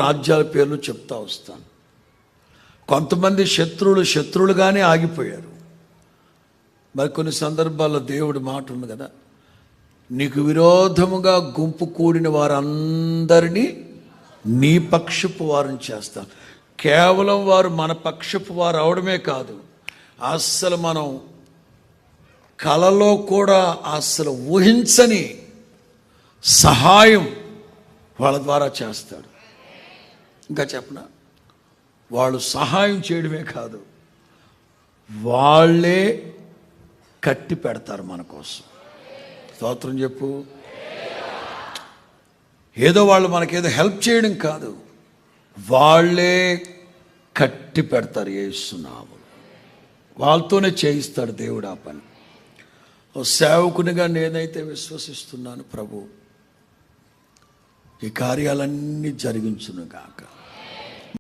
రాజ్యాల పేర్లు చెప్తా వస్తాను. కొంతమంది శత్రువులుగానే ఆగిపోయారు. మరి కొన్ని సందర్భాల్లో దేవుడి మాట ఉంది కదా, నీకు విరోధముగా గుంపు కూడిన వారందరినీ నీ పక్షపు వారిని చేస్తాను. కేవలం వారు మన పక్షపు వారు అవడమే కాదు, అస్సలు మనం కలలో కూడా అస్సలు ఊహించని సహాయం వాళ్ళ ద్వారా చేస్తాడు. ఇంకా చెప్పనా, వాళ్ళు సహాయం చేయడమే కాదు, వాళ్ళే కట్టి పెడతారు మన కోసం. స్తోత్రం చెప్పు. ఏదో వాళ్ళు మనకేదో హెల్ప్ చేయడం కాదు, వాళ్ళే కట్టి పెడతారు. యేసునామములో వాళ్ళతోనే చేయిస్తాడు దేవుడు ఆ పని. ఓ సేవకునిగా నేనైతే విశ్వసిస్తున్నాను, ప్రభు ఈ కార్యాలన్నీ జరిగించును గాక.